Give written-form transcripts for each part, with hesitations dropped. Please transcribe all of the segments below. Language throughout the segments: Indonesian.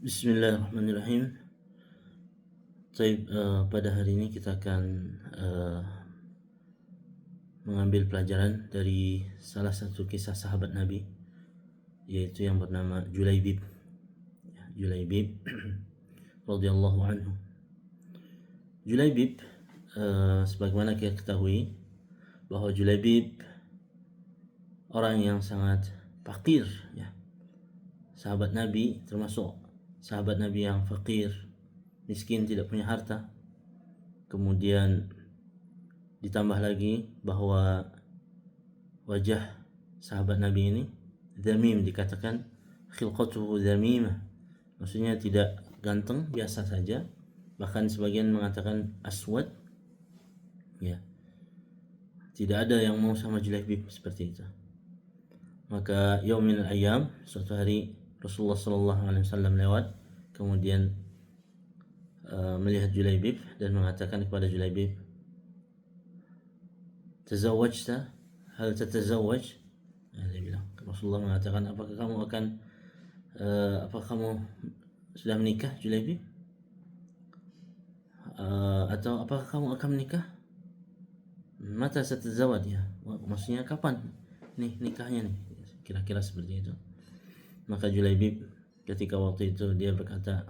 Bismillahirrahmanirrahim. Pada hari ini kita akan mengambil pelajaran dari salah satu kisah sahabat Nabi, yaitu yang bernama Julaibib. Julaibib radhiyallahu anhu. Julaibib, sebagaimana kita ketahui bahwa Julaibib orang yang sangat fakir, ya. Sahabat Nabi, termasuk sahabat Nabi yang fakir, miskin, tidak punya harta. Kemudian ditambah lagi bahwa wajah sahabat Nabi ini zamim, dikatakan khilqatuhu zamimah, maksudnya tidak ganteng, biasa saja. Bahkan sebagian mengatakan aswad, ya. Tidak ada yang mau sama Julaibib seperti itu. Maka yaumin al-ayyam, suatu hari Rasulullah SAW lewat, kemudian melihat Julaibib dan mengatakan kepada Julaibib, tazawwajta, hal tatazawwaj? Dia bilang, Rasulullah mengatakan, apakah kamu sudah menikah, Julaibib? Atau apakah kamu akan menikah? Mata satazawwaj, ya, maksudnya kapan nih nikahnya nih, kira-kira seperti itu. Maka Julaibib ketika waktu itu dia berkata,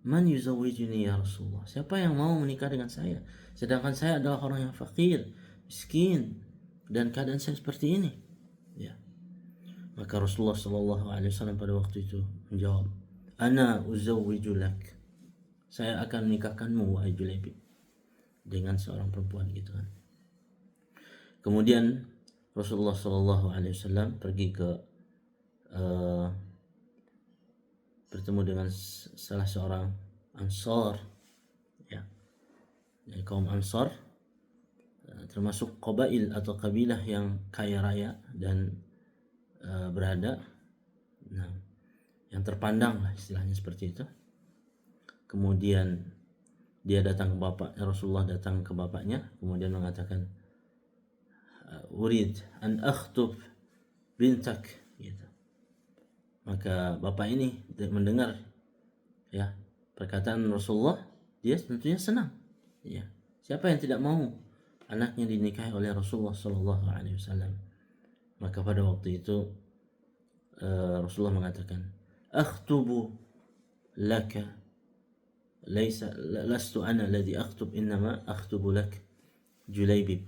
man yuzawwijuni ya Rasulullah, siapa yang mau menikah dengan saya, sedangkan saya adalah orang yang fakir, miskin, dan keadaan saya seperti ini, ya. Maka Rasulullah SAW pada waktu itu menjawab, ana uzawwiju lak, saya akan menikahkanmu wahai Julaibib dengan seorang perempuan, gitu kan. Kemudian Rasulullah SAW pergi ke bertemu dengan salah seorang Ansar, ya, kaum Ansar, termasuk qabail atau kabilah yang kaya raya dan berada, nah, yang terpandang lah istilahnya seperti itu. Kemudian dia datang ke Rasulullah datang ke bapaknya, kemudian mengatakan, urid an akhtub bintak, gitu. Maka bapak ini mendengar, ya, perkataan Rasulullah, dia tentunya senang, ya. Siapa yang tidak mau anaknya dinikahi oleh Rasulullah SAW? Maka pada waktu itu Rasulullah mengatakan, akhtubu laka, lastu ana alladhi akhtub, innama akhtubu lak Julaibib,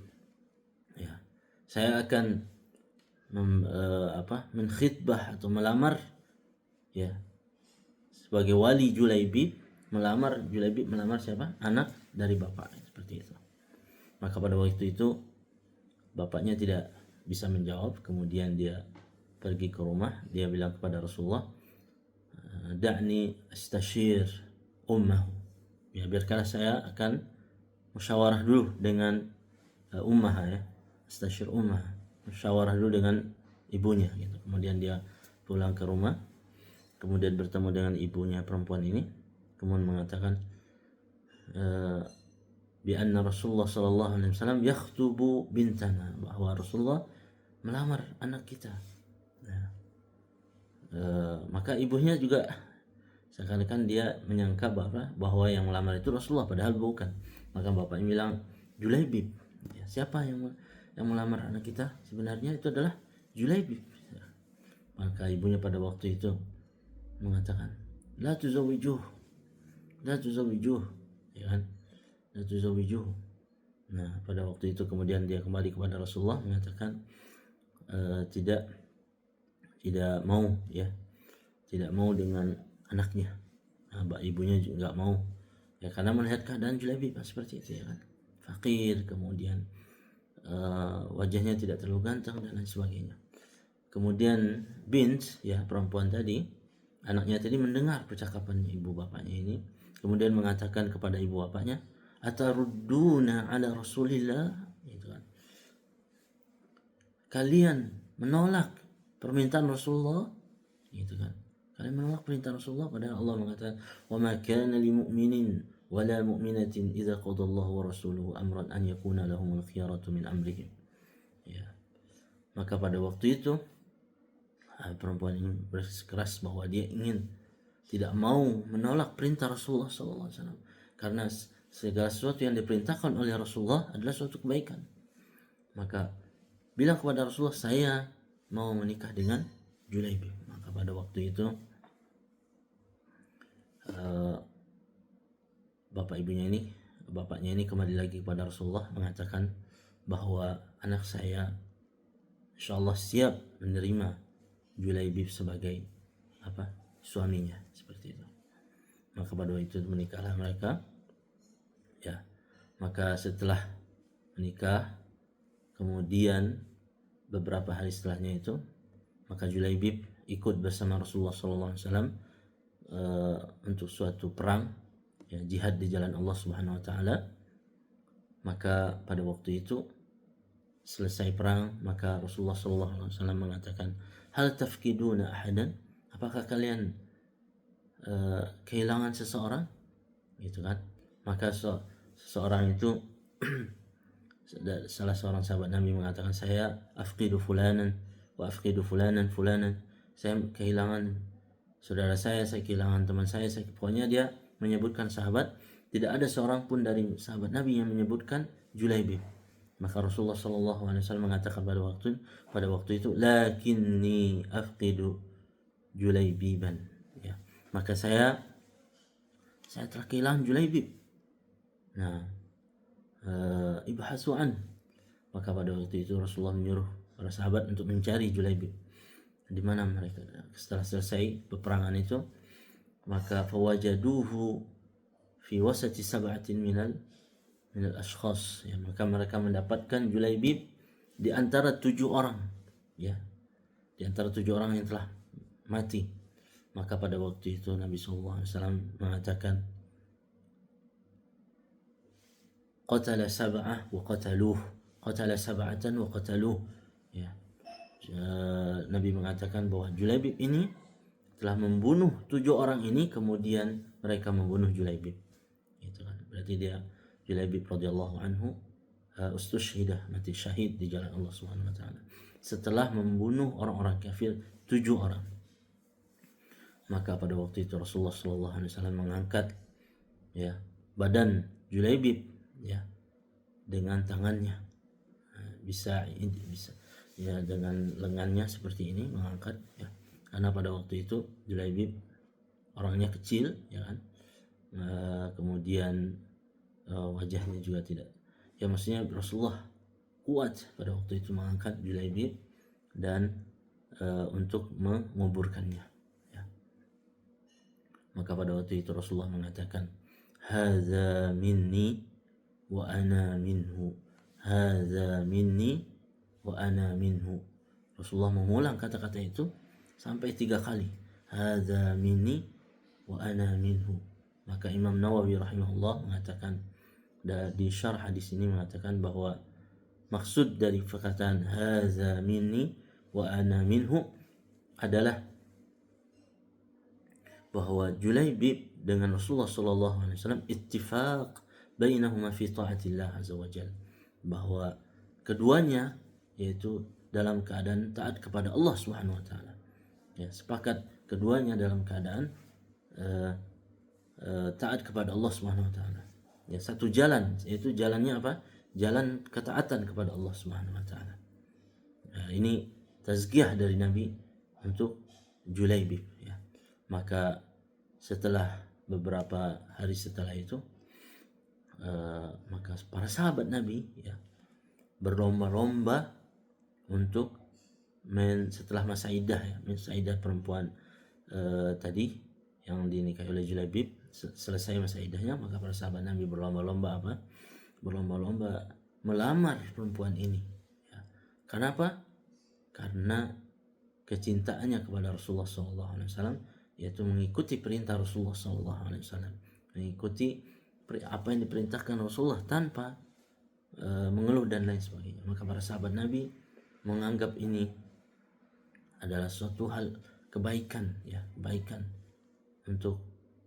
ya. Saya akan menkhitbah atau melamar, ya, sebagai wali Julaibib, melamar siapa? Anak dari bapak, seperti itu. Maka pada waktu itu bapaknya tidak bisa menjawab, kemudian dia pergi ke rumah, dia bilang kepada Rasulullah, da'ni astashir ummahu, ya, biarkanlah saya akan musyawarah dulu dengan ummah, ya, astashir ummah, musyawarah dulu dengan ibunya, gitu. Kemudian dia pulang ke rumah, kemudian bertemu dengan ibunya perempuan ini, kemudian mengatakan, bi anna Rasulullah SAW yakhtubu bintana, bahwa Rasulullah melamar anak kita. Nah, maka ibunya juga seakan-akan dia menyangka bahwa yang melamar itu Rasulullah, padahal bukan. Maka bapaknya bilang, Julaibib, ya, siapa yang melamar anak kita? Sebenarnya itu adalah Julaibib. Maka ibunya pada waktu itu mengatakan, la tuzawijuh, ya kan, la tuzawijuh. Nah, pada waktu itu kemudian dia kembali kepada Rasulullah mengatakan, tidak mau, ya, tidak mau dengan anaknya. Nah, ibunya juga nggak mau, ya, karena melihat keadaan Julaibib seperti itu, ya kan, fakir, kemudian wajahnya tidak terlalu ganteng dan lain sebagainya. Kemudian bint, ya, perempuan tadi, anaknya tadi mendengar percakapan ibu bapaknya ini, kemudian mengatakan kepada ibu bapaknya, atarudduna ala Rasulillah, gitu kan, kalian menolak permintaan Rasulullah, gitu kan, kalian menolak perintah Rasulullah, padahal Allah mengatakan, wa ma kana lil mu'minin wala mu'minatin idza qadallahu wa rasuluhu amran an yakuna lahumul khiyaratu min amrihim, ya. Maka pada waktu itu perempuan ini bersikeras bahwa dia ingin tidak mau menolak perintah Rasulullah SAW, karena segala sesuatu yang diperintahkan oleh Rasulullah adalah suatu kebaikan. Maka bilang kepada Rasulullah, saya mau menikah dengan Julaibib. Maka pada waktu itu bapaknya ini kembali lagi kepada Rasulullah mengatakan bahwa anak saya insyaallah siap menerima Julaibib sebagai suaminya, seperti itu. Maka pada waktu itu menikahlah mereka. Ya, maka setelah menikah, kemudian beberapa hari setelahnya itu, maka Julaibib ikut bersama Rasulullah SAW untuk suatu perang, ya, jihad di jalan Allah Subhanahu Wa Taala. Maka pada waktu itu selesai perang, maka Rasulullah SAW mengatakan, hal tafkiduna ahadan, apakah kalian kehilangan seseorang, gitu kan? Maka seseorang itu salah seorang sahabat Nabi mengatakan, saya afqidu fulanan wa afqidu fulanan. Saya kehilangan saudara saya kehilangan teman saya. Pokoknya dia menyebutkan sahabat. Tidak ada seorang pun dari sahabat Nabi yang menyebutkan Julaibib. Maka Rasulullah SAW mengatakan pada waktu itu, lakinni afqidu Julaibiban. Ya, maka saya telah kehilangan Julaibib. Nah, ibhasu an. Maka pada waktu itu Rasulullah menyuruh para sahabat untuk mencari Julaibib. Di mana mereka? Setelah selesai peperangan itu, maka fawajaduhu fi wasati sab'atin minal ashkhas, ya, maka mereka mendapatkan Julaibib di antara 7 orang, ya, di antara 7 orang yang telah mati. Maka pada waktu itu Nabi SAW mengatakan, qatala sab'ah wa qataluh, qatala sab'atan wa qataluh, ya. Nabi mengatakan bahwa Julaibib ini telah membunuh 7 orang ini, kemudian mereka membunuh Julaibib. Itu kan berarti dia Julaibib radhiyallahu anhu ustushhidah, mati syahid di jalan Allah Subhanahu wa taala setelah membunuh orang-orang kafir 7 orang. Maka pada waktu itu Rasulullah sallallahu alaihi wasallam mengangkat, ya, badan Julaibib, ya, dengan tangannya, bisa ya, dengan lengannya seperti ini mengangkat, ya, karena pada waktu itu Julaibib orangnya kecil, ya kan, kemudian wajahnya juga tidak, ya, maksudnya Rasulullah kuat pada waktu itu mengangkat Julaibib dan untuk menguburkannya, ya. Maka pada waktu itu Rasulullah mengatakan, hadza minni wa ana minhu, hadza minni wa ana minhu. Rasulullah mengulang kata-kata itu sampai 3 kali, hadza minni wa ana minhu. Maka Imam Nawawi rahimahullah mengatakan di syarh hadis ini mengatakan bahwa maksud dari perkataan hadza minni wa ana minhu adalah bahwa Julaibib dengan Rasulullah sallallahu alaihi wasallam ittifaq bainahuma fi taatillah azza wajalla, bahwa keduanya yaitu dalam keadaan taat kepada Allah Subhanahu wa taala. Ya, sepakat keduanya dalam keadaan taat kepada Allah Subhanahu wa taala. Ya, satu jalan, yaitu jalannya apa? Jalan ketaatan kepada Allah Subhanahu wa taala. Nah, ini tazkiyah dari Nabi untuk Julaibib, ya. Maka setelah beberapa hari setelah itu, maka para sahabat Nabi, ya, berlomba-lomba untuk setelah masa iddah, ya, masa iddah perempuan tadi yang dinikahi oleh Julaibib, selesai masa iddahnya, maka para sahabat Nabi berlomba-lomba melamar perempuan ini, ya. Kenapa? Karena kecintaannya kepada Rasulullah SAW, yaitu mengikuti perintah Rasulullah SAW, mengikuti apa yang diperintahkan Rasulullah tanpa mengeluh dan lain sebagainya. Maka para sahabat Nabi menganggap ini adalah suatu hal kebaikan, ya, kebaikan untuk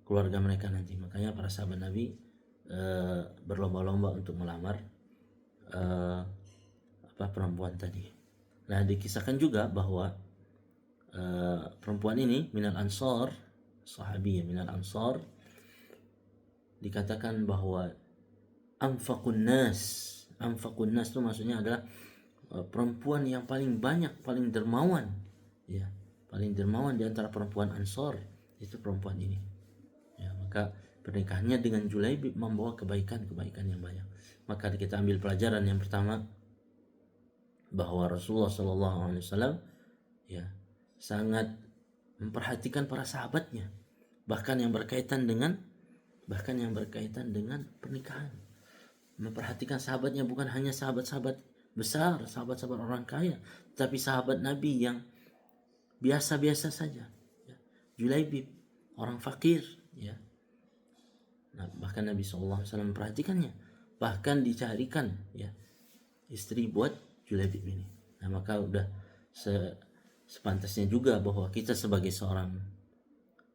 keluarga mereka nanti. Makanya para sahabat Nabi berlomba-lomba untuk melamar perempuan tadi. Nah, dikisahkan juga bahwa perempuan ini minal ansor, sahabiyyah minal ansar, dikatakan bahwa anfaqun nas itu maksudnya adalah perempuan yang paling banyak, paling dermawan, ya, paling dermawan di antara perempuan Ansor itu perempuan ini. Ya, maka pernikahannya dengan Julaibib membawa kebaikan-kebaikan yang banyak. Maka kita ambil pelajaran yang pertama bahwa Rasulullah SAW ya sangat memperhatikan para sahabatnya, bahkan yang berkaitan dengan pernikahan. Memperhatikan sahabatnya bukan hanya sahabat-sahabat besar, sahabat-sahabat orang kaya, tapi sahabat Nabi yang biasa-biasa saja. Ya. Julaibib, orang fakir, ya. Nah, bahkan Nabi SAW memperhatikannya, bahkan dicarikan ya istri buat Julaibib ini. Nah, maka udah sepantasnya juga bahwa kita sebagai seorang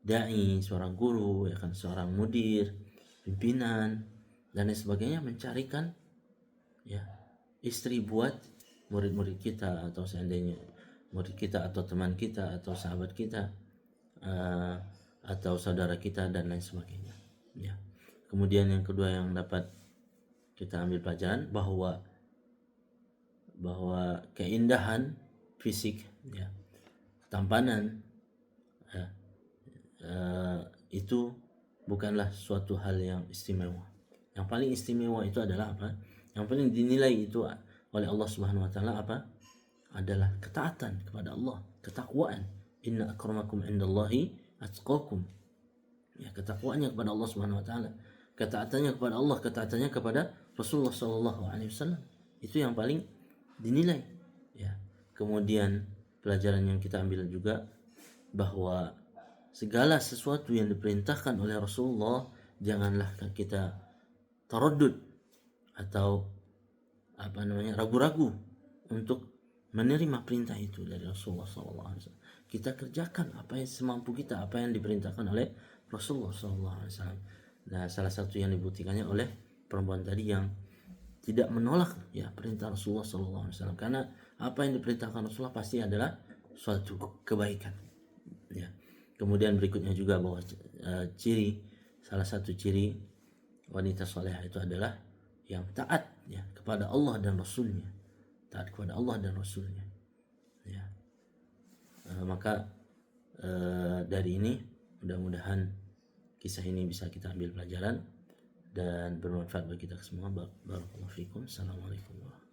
dai, seorang guru, ya kan, seorang mudir, pimpinan dan lain sebagainya, mencarikan ya istri buat murid-murid kita, atau seandainya murid kita atau teman kita atau sahabat kita atau saudara kita dan lain sebagainya ya. Kemudian yang kedua yang dapat kita ambil pelajaran bahwa keindahan fisik ya, ketampanan ya, itu bukanlah suatu hal yang istimewa. Yang paling istimewa itu adalah apa? Yang paling dinilai itu oleh Allah Subhanahu wa taala apa? Adalah ketaatan kepada Allah, ketakwaan. Inna akramakum indallahi atqakum. Ya, ketakwaannya kepada Allah Subhanahu wa taala, ketaatannya kepada Allah, ketaatannya kepada Rasulullah sallallahu alaihi wasallam. Itu yang paling dinilai ya. Kemudian pelajaran yang kita ambil juga bahwa segala sesuatu yang diperintahkan oleh Rasulullah janganlah kita taraddud atau ragu-ragu untuk menerima perintah itu dari Rasulullah SAW. Kita kerjakan apa yang semampu kita, apa yang diperintahkan oleh Rasulullah SAW. Nah, salah satu yang dibuktikannya oleh perempuan tadi yang tidak menolak ya perintah Rasulullah SAW, karena apa yang diperintahkan Rasulullah pasti adalah suatu kebaikan. Ya. Kemudian berikutnya juga bahwa salah satu ciri wanita salehah itu adalah yang taat ya kepada Allah dan Rasulnya, taat kepada Allah dan Rasulnya. Ya. Maka dari ini mudah-mudahan kisah ini bisa kita ambil pelajaran dan bermanfaat bagi kita semua. Barakallahu fikum. Assalamualaikum warahmatullahi wabarakatuh.